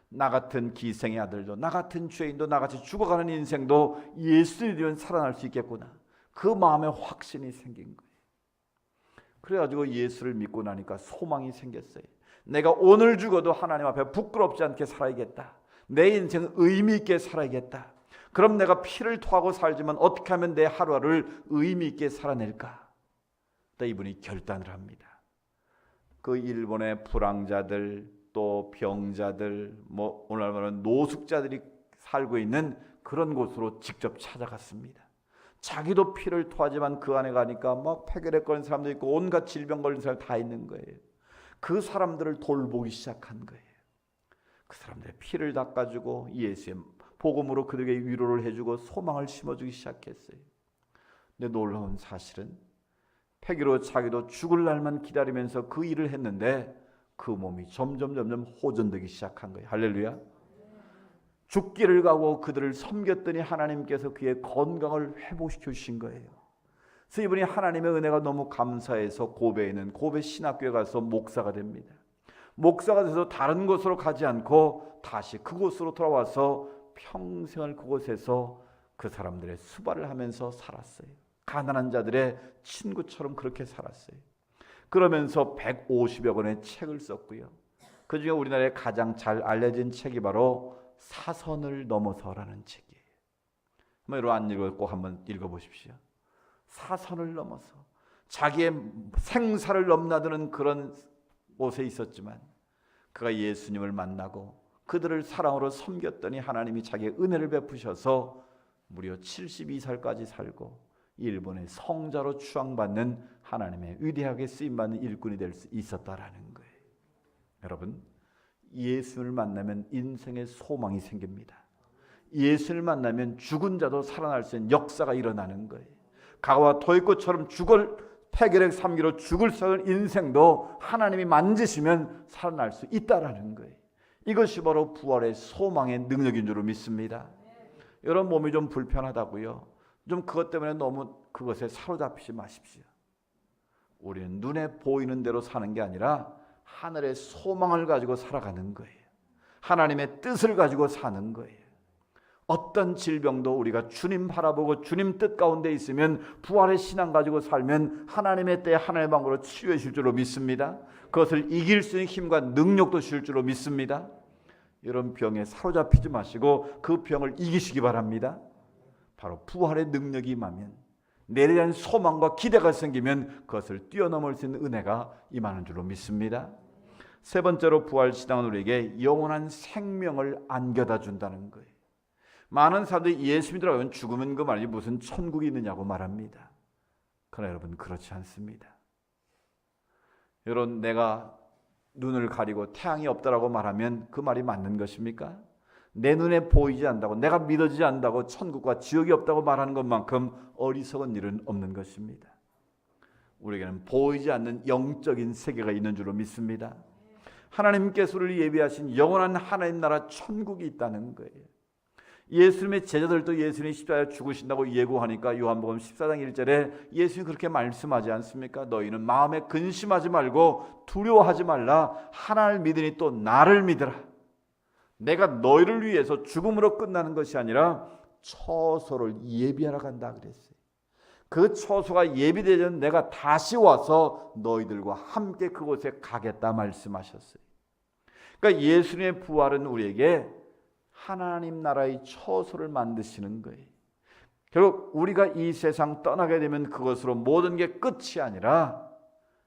나 같은 기생의 아들도 나 같은 죄인도 나같이 죽어가는 인생도 예수 믿으면 살아날 수 있겠구나. 그 마음에 확신이 생긴 거예요. 그래가지고 예수를 믿고 나니까 소망이 생겼어요. 내가 오늘 죽어도 하나님 앞에 부끄럽지 않게 살아야겠다. 내 인생 의미 있게 살아야겠다. 그럼 내가 피를 토하고 살지만 어떻게 하면 내 하루하루를 의미 있게 살아낼까? 이분이 결단을 합니다. 그 일본의 불황자들 또 병자들 오늘 말하는 노숙자들이 살고 있는 그런 곳으로 직접 찾아갔습니다. 자기도 피를 토하지만 그 안에 가니까 막 폐결핵 걸린 사람도 있고 온갖 질병 걸린 사람 다 있는 거예요. 그 사람들을 돌보기 시작한 거예요. 그 사람들의 피를 닦아주고 예수의 복음으로 그들에게 위로를 해주고 소망을 심어주기 시작했어요. 근데 놀라운 사실은 폐기로 자기도 죽을 날만 기다리면서 그 일을 했는데 그 몸이 점점 호전되기 시작한 거예요. 할렐루야. 죽기를 가고 그들을 섬겼더니 하나님께서 그의 건강을 회복시켜 주신 거예요. 그래서 이분이 하나님의 은혜가 너무 감사해서 고베에 있는 고베 신학교에 가서 목사가 됩니다. 목사가 돼서 다른 곳으로 가지 않고 다시 그곳으로 돌아와서 평생을 그곳에서 그 사람들의 수발을 하면서 살았어요. 가난한 자들의 친구처럼 그렇게 살았어요. 그러면서 150여 권의 책을 썼고요. 그중에 우리나라에 가장 잘 알려진 책이 바로 사선을 넘어서라는 책이에요. 여러분 안 읽고 꼭 한번 읽어보십시오. 사선을 넘어서 자기의 생사를 넘나드는 그런 곳에 있었지만 그가 예수님을 만나고 그들을 사랑으로 섬겼더니 하나님이 자기의 은혜를 베푸셔서 무려 72살까지 살고 일본의 성자로 추앙받는 하나님의 위대하게 쓰임받는 일꾼이 될 수 있었다라는 거예요. 여러분, 예수를 만나면 인생의 소망이 생깁니다. 예수를 만나면 죽은 자도 살아날 수 있는 역사가 일어나는 거예요. 가와 도입꽃처럼 죽을 폐결핵 3기로 죽을 수 있는 인생도 하나님이 만지시면 살아날 수 있다라는 거예요. 이것이 바로 부활의 소망의 능력인 줄 믿습니다. 여러분 몸이 좀 불편하다고요. 좀 그것 때문에 너무 그것에 사로잡히지 마십시오. 우리는 눈에 보이는 대로 사는 게 아니라 하늘의 소망을 가지고 살아가는 거예요. 하나님의 뜻을 가지고 사는 거예요. 어떤 질병도 우리가 주님 바라보고 주님 뜻 가운데 있으면 부활의 신앙 가지고 살면 하나님의 때에 하나님의 방법으로 치유해 줄 줄로 믿습니다. 그것을 이길 수 있는 힘과 능력도 줄 줄로 믿습니다. 이런 병에 사로잡히지 마시고 그 병을 이기시기 바랍니다. 바로 부활의 능력이 임하면 내일에 대한 소망과 기대가 생기면 그것을 뛰어넘을 수 있는 은혜가 임하는 줄로 믿습니다. 세 번째로 부활 신앙은 우리에게 영원한 생명을 안겨다 준다는 거예요. 많은 사람들이 예수 믿으라면 죽으면 그 말이 무슨 천국이 있느냐고 말합니다. 그러나 여러분 그렇지 않습니다. 여러분 내가 눈을 가리고 태양이 없다라고 말하면 그 말이 맞는 것입니까? 내 눈에 보이지 않는다고 내가 믿어지지 않는다고 천국과 지옥이 없다고 말하는 것만큼 어리석은 일은 없는 것입니다. 우리에게는 보이지 않는 영적인 세계가 있는 줄로 믿습니다. 하나님께서 우리를 예비하신 영원한 하나님 나라 천국이 있다는 거예요. 예수님의 제자들도 예수님이 십자가에 죽으신다고 예고하니까 요한복음 14장 1절에 예수님이 그렇게 말씀하지 않습니까? 너희는 마음에 근심하지 말고 두려워하지 말라. 하나님을 믿으니 또 나를 믿으라. 내가 너희를 위해서 죽음으로 끝나는 것이 아니라 처소를 예비하러 간다 그랬어요. 그 처소가 예비되면 내가 다시 와서 너희들과 함께 그곳에 가겠다 말씀하셨어요. 그러니까 예수님의 부활은 우리에게 하나님 나라의 처소를 만드시는 거예요. 결국 우리가 이 세상 떠나게 되면 그것으로 모든 게 끝이 아니라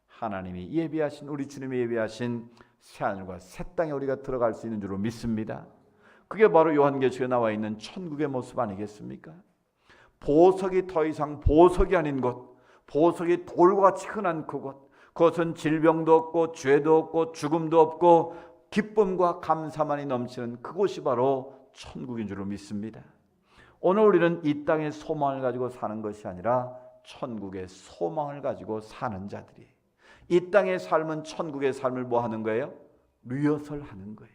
하나님이 예비하신 우리 주님이 예비하신 새하늘과 새 땅에 우리가 들어갈 수 있는 줄로 믿습니다. 그게 바로 요한계시록에 나와 있는 천국의 모습 아니겠습니까? 보석이 더 이상 보석이 아닌 곳, 보석이 돌같이 흔한 그곳, 그것은 질병도 없고 죄도 없고 죽음도 없고 기쁨과 감사만이 넘치는 그곳이 바로 천국인 줄로 믿습니다. 오늘 우리는 이 땅의 소망을 가지고 사는 것이 아니라 천국의 소망을 가지고 사는 자들이, 이 땅의 삶은 천국의 삶을 뭐 하는 거예요? 리허설 하는 거예요.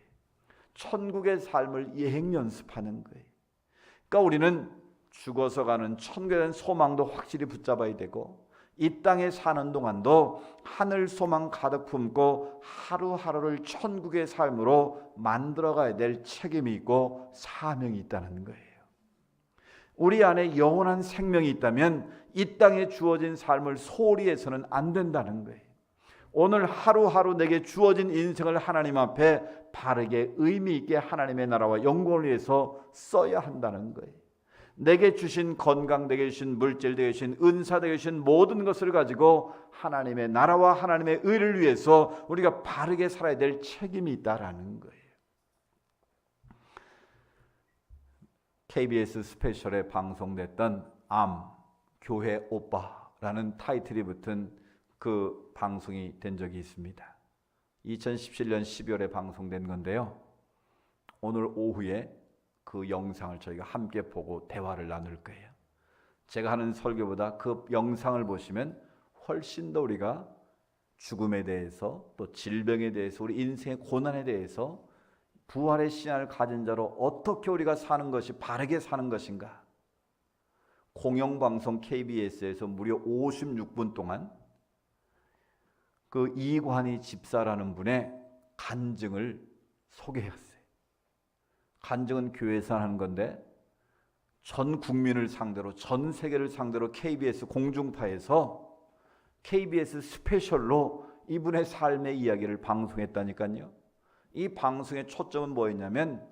천국의 삶을 예행 연습하는 거예요. 그러니까 우리는 죽어서 가는 천국에 대한 소망도 확실히 붙잡아야 되고 이 땅에 사는 동안도 하늘 소망 가득 품고 하루하루를 천국의 삶으로 만들어가야 될 책임이 있고 사명이 있다는 거예요. 우리 안에 영원한 생명이 있다면 이 땅에 주어진 삶을 소홀히 해서는 안 된다는 거예요. 오늘 하루하루 내게 주어진 인생을 하나님 앞에 바르게 의미 있게 하나님의 나라와 영광을 위해서 써야 한다는 거예요. 내게 주신 건강, 내게 주신 물질, 내게 주신 은사, 내게 주신 모든 것을 가지고 하나님의 나라와 하나님의 의를 위해서 우리가 바르게 살아야 될 책임이 있다라는 거예요. KBS 스페셜에 방송됐던 암, 교회 오빠라는 타이틀이 붙은 그 방송이 된 적이 있습니다. 2017년 12월에 방송된 건데요. 오늘 오후에 그 영상을 저희가 함께 보고 대화를 나눌 거예요. 제가 하는 설교보다 그 영상을 보시면 훨씬 더 우리가 죽음에 대해서 또 질병에 대해서 우리 인생의 고난에 대해서 부활의 신앙을 가진 자로 어떻게 우리가 사는 것이 바르게 사는 것인가. 공영방송 KBS에서 무려 56분 동안 그 이관희 집사라는 분의 간증을 소개했어요. 간증은 교회에서 하는 건데 전 국민을 상대로, 전 세계를 상대로 KBS 공중파에서 KBS 스페셜로 이분의 삶의 이야기를 방송했다니까요. 이 방송의 초점은 뭐였냐면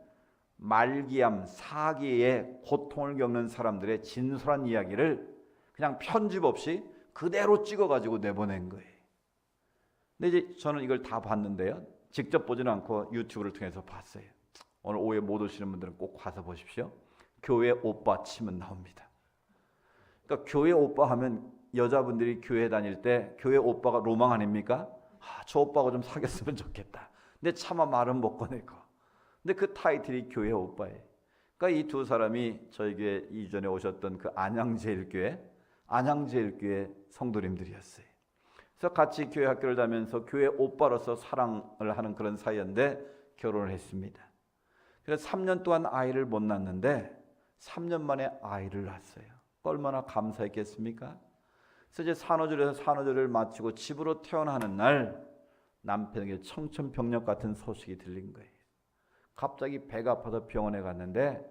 말기암, 사기의 고통을 겪는 사람들의 진솔한 이야기를 그냥 편집 없이 그대로 찍어가지고 내보낸 거예요. 근데 이제 저는 이걸 다 봤는데요. 직접 보지는 않고 유튜브를 통해서 봤어요. 오늘 오후에 못 오시는 분들은 꼭 가서 보십시오. 교회 오빠 치면 나옵니다. 그러니까 교회 오빠 하면 여자분들이 교회 다닐 때 교회 오빠가 로망 아닙니까? 저 오빠가 좀 사귀었으면 좋겠다. 근데 차마 말은 못 꺼내고. 근데 그 타이틀이 교회 오빠예요. 그러니까 이 두 사람이 저희 교회 이전에 오셨던 그 안양제일교회 성도님들이었어요. 그래서 같이 교회 학교를 다니면서 교회 오빠로서 사랑을 하는 그런 사이였는데 결혼을 했습니다. 그래서 3년 동안 아이를 못 낳았는데 3년 만에 아이를 낳았어요. 얼마나 감사했겠습니까? 그래서 이제 산후조리에서 산후조리를 마치고 집으로 퇴원하는 날 남편에게 청천벽력 같은 소식이 들린 거예요. 갑자기 배가 아파서 병원에 갔는데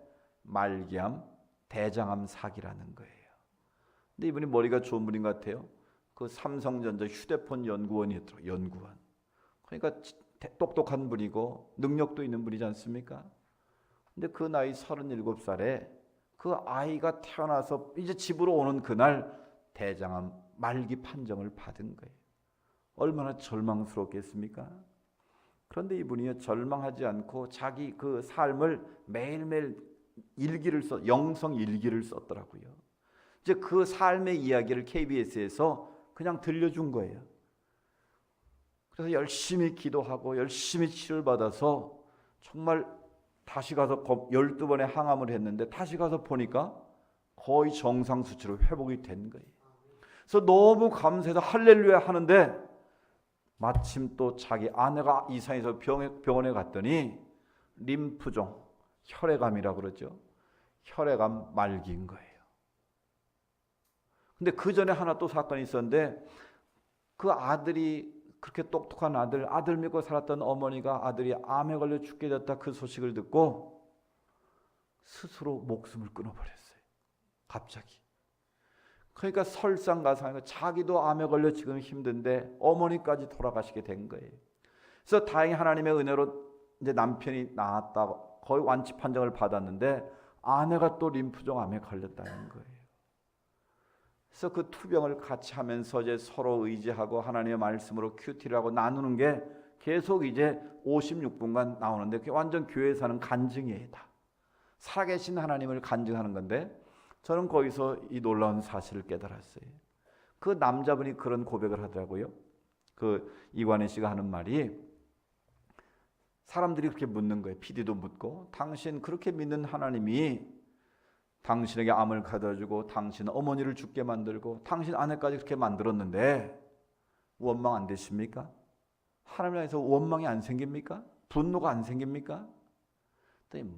말기암, 대장암 사기라는 거예요. 근데 이분이 머리가 좋은 분인 것 같아요. 그 삼성전자 휴대폰 연구원이었더라고요. 연구원. 그러니까 똑똑한 분이고 능력도 있는 분이지 않습니까? 근데 그 나이 37살에 그 아이가 태어나서 이제 집으로 오는 그날 대장암 말기 판정을 받은 거예요. 얼마나 절망스럽겠습니까? 그런데 이분이 절망하지 않고 자기 그 삶을 매일매일 영성 일기를 썼더라고요. 이제 그 삶의 이야기를 KBS에서 그냥 들려준 거예요. 그래서 열심히 기도하고 열심히 치료를 받아서 정말 다시 가서 12번의 항암을 했는데 다시 가서 보니까 거의 정상 수치로 회복이 된 거예요. 그래서 너무 감사해서 할렐루야 하는데 마침 또 자기 아내가 이상해서 병원에 갔더니 림프종, 혈액암이라고 그러죠. 혈액암 말기인 거예요. 근데 그 전에 하나 또 사건이 있었는데 그 아들이 그렇게 똑똑한 아들 믿고 살았던 어머니가 아들이 암에 걸려 죽게 됐다 그 소식을 듣고 스스로 목숨을 끊어버렸어요. 갑자기. 그러니까 설상가상 자기도 암에 걸려 지금 힘든데 어머니까지 돌아가시게 된 거예요. 그래서 다행히 하나님의 은혜로 이제 남편이 나았다 거의 완치 판정을 받았는데 아내가 또 림프종 암에 걸렸다는 거예요. 그래서 그 투병을 같이 하면서 이제 서로 의지하고 하나님의 말씀으로 큐티를 하고 나누는 게 계속 이제 56분간 나오는데 그게 완전 교회에서 하는 간증이에요. 다. 살아계신 하나님을 간증하는 건데 저는 거기서 이 놀라운 사실을 깨달았어요. 그 남자분이 그런 고백을 하더라고요. 그 이관희 씨가 하는 말이 사람들이 그렇게 묻는 거예요. PD도 묻고 당신 그렇게 믿는 하나님이 당신에게 암을 가져주고 당신 어머니를 죽게 만들고 당신 아내까지 그렇게 만들었는데 원망 안 되십니까? 하나님을 향해서 원망이 안 생깁니까? 분노가 안 생깁니까?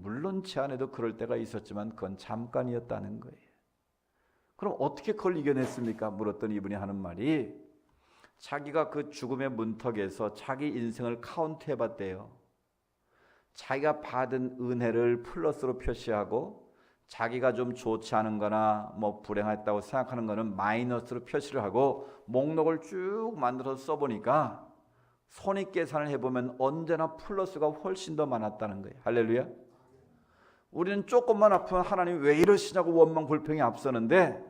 물론 제 안에도 그럴 때가 있었지만 그건 잠깐이었다는 거예요. 그럼 어떻게 그걸 이겨냈습니까? 물었더니 이분이 하는 말이 자기가 그 죽음의 문턱에서 자기 인생을 카운트해봤대요. 자기가 받은 은혜를 플러스로 표시하고 자기가 좀 좋지 않은 거나 뭐 불행했다고 생각하는 거는 마이너스로 표시를 하고 목록을 쭉 만들어서 써보니까 손익계산을 해보면 언제나 플러스가 훨씬 더 많았다는 거예요. 할렐루야. 우리는 조금만 아프면 하나님 왜 이러시냐고 원망 불평이 앞서는데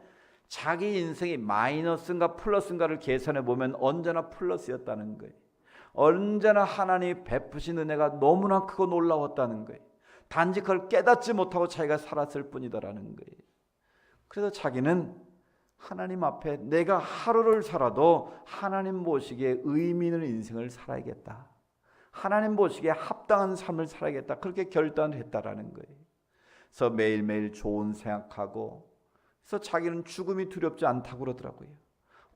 자기 인생이 마이너스인가 플러스인가를 계산해보면 언제나 플러스였다는 거예요. 언제나 하나님이 베푸신 은혜가 너무나 크고 놀라웠다는 거예요. 단지 그걸 깨닫지 못하고 자기가 살았을 뿐이다라는 거예요. 그래서 자기는 하나님 앞에 내가 하루를 살아도 하나님 보시기에 의미 있는 인생을 살아야겠다. 하나님 보시기에 합당한 삶을 살아야겠다. 그렇게 결단을 했다라는 거예요. 그래서 매일매일 좋은 생각하고 그래서 자기는 죽음이 두렵지 않다고 그러더라고요.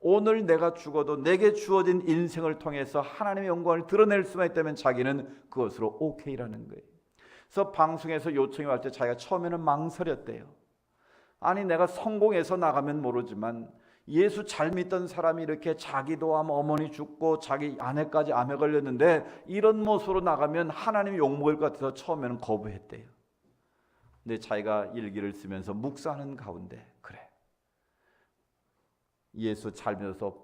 오늘 내가 죽어도 내게 주어진 인생을 통해서 하나님의 영광을 드러낼 수만 있다면 자기는 그것으로 오케이라는 거예요. 그래서 방송에서 요청이 올 때 자기가 처음에는 망설였대요. 아니 내가 성공해서 나가면 모르지만 예수 잘 믿던 사람이 이렇게 자기도 암, 어머니 죽고 자기 아내까지 암에 걸렸는데 이런 모습으로 나가면 하나님이 욕먹을 것 같아서 처음에는 거부했대요. 근데 자기가 일기를 쓰면서 묵상하는 가운데 그래, 예수 잘 믿어서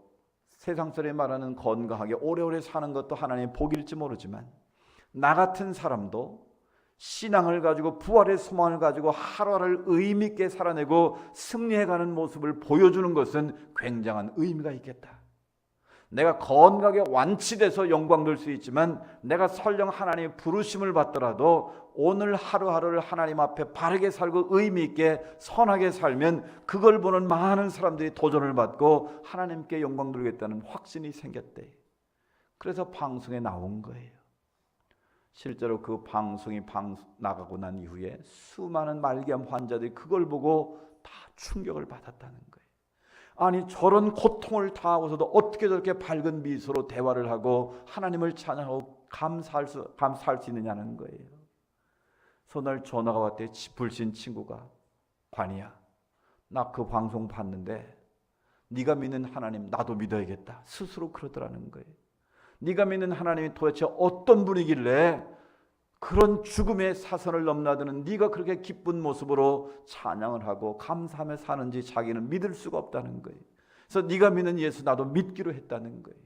세상 사람이 말하는 건강하게 오래오래 사는 것도 하나님의 복일지 모르지만 나 같은 사람도 신앙을 가지고 부활의 소망을 가지고 하루하루를 의미 있게 살아내고 승리해가는 모습을 보여주는 것은 굉장한 의미가 있겠다. 내가 건강하게 완치돼서 영광 돌 수 있지만 내가 설령 하나님의 부르심을 받더라도 오늘 하루하루를 하나님 앞에 바르게 살고 의미 있게 선하게 살면 그걸 보는 많은 사람들이 도전을 받고 하나님께 영광 돌리겠다는 확신이 생겼대. 그래서 방송에 나온 거예요. 실제로 그 방송이 나가고 난 이후에 수많은 말기암 환자들이 그걸 보고 다 충격을 받았다는 거예요. 아니 저런 고통을 당하고서도 어떻게 저렇게 밝은 미소로 대화를 하고 하나님을 찬양하고 감사할 수 있느냐는 거예요. 그래서 날 전화가 왔대. 불신 친구가, 관이야, 나 그 방송 봤는데 네가 믿는 하나님 나도 믿어야겠다 스스로 그러더라는 거예요. 네가 믿는 하나님이 도대체 어떤 분이길래 그런 죽음의 사선을 넘나드는 네가 그렇게 기쁜 모습으로 찬양을 하고 감사하며 사는지 자기는 믿을 수가 없다는 거예요. 그래서 네가 믿는 예수 나도 믿기로 했다는 거예요.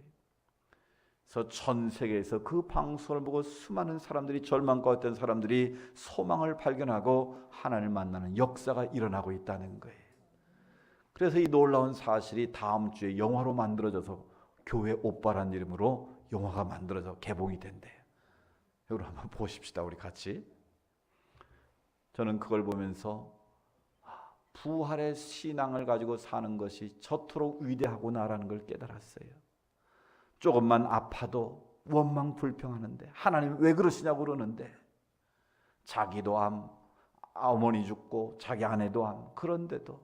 그래서 전 세계에서 그 방송을 보고 수많은 사람들이, 절망과 어떤 사람들이 소망을 발견하고 하나님을 만나는 역사가 일어나고 있다는 거예요. 그래서 이 놀라운 사실이 다음 주에 영화로 만들어져서 교회 오빠란 이름으로 영화가 만들어져 개봉이 된대요. 여러분 한번 보십시다. 우리 같이. 저는 그걸 보면서 부활의 신앙을 가지고 사는 것이 저토록 위대하구나라는 걸 깨달았어요. 조금만 아파도 원망 불평하는데 하나님 왜 그러시냐고 그러는데 자기도 암, 어머니 죽고 자기 아내도 암, 그런데도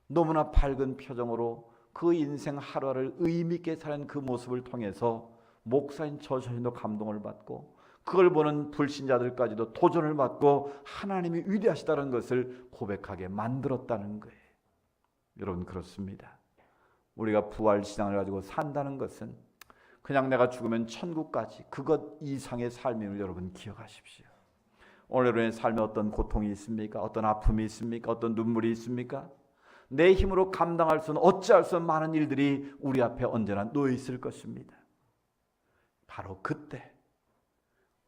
너무나 밝은 표정으로 그 인생 하루하루를 의미 있게 사는 그 모습을 통해서 목사인 저 자신도 감동을 받고 그걸 보는 불신자들까지도 도전을 받고 하나님이 위대하시다는 것을 고백하게 만들었다는 거예요. 여러분 그렇습니다. 우리가 부활신앙을 가지고 산다는 것은 그냥 내가 죽으면 천국까지 그것 이상의 삶임을 여러분 기억하십시오. 오늘의 삶에 어떤 고통이 있습니까? 어떤 아픔이 있습니까? 어떤 눈물이 있습니까? 내 힘으로 감당할 수는 어찌할 수 없는 많은 일들이 우리 앞에 언제나 놓여 있을 것입니다. 바로 그때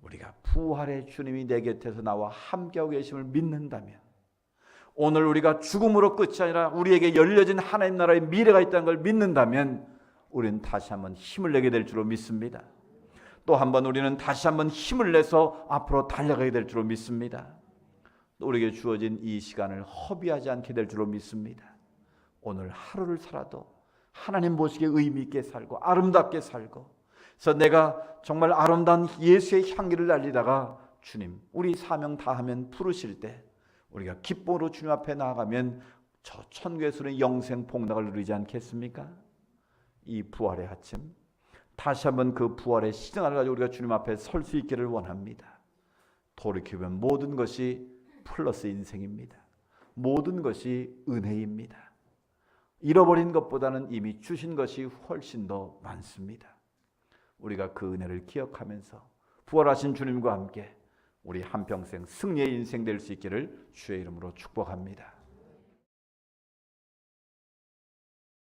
우리가 부활의 주님이 내 곁에서 나와 함께하고 계심을 믿는다면, 오늘 우리가 죽음으로 끝이 아니라 우리에게 열려진 하나님 나라의 미래가 있다는 걸 믿는다면 우리는 다시 한번 힘을 내게 될 줄로 믿습니다. 또 한번 우리는 다시 한번 힘을 내서 앞으로 달려가게 될 줄로 믿습니다. 우리에게 주어진 이 시간을 허비하지 않게 될 줄로 믿습니다. 오늘 하루를 살아도 하나님 보시기에 의미 있게 살고 아름답게 살고, 그래서 내가 정말 아름다운 예수의 향기를 날리다가 주님 우리 사명 다하면 부르실 때 우리가 기쁨으로 주님 앞에 나아가면 저 천국에서는 영생 복락을 누리지 않겠습니까? 이 부활의 아침 다시 한번 그 부활의 시장을 가지고 우리가 주님 앞에 설 수 있기를 원합니다. 돌이켜보면 모든 것이 플러스 인생입니다. 모든 것이 은혜입니다. 잃어버린 것보다는 이미 주신 것이 훨씬 더 많습니다. 우리가 그 은혜를 기억하면서 부활하신 주님과 함께 우리 한평생 승리의 인생 될 수 있기를 주의 이름으로 축복합니다.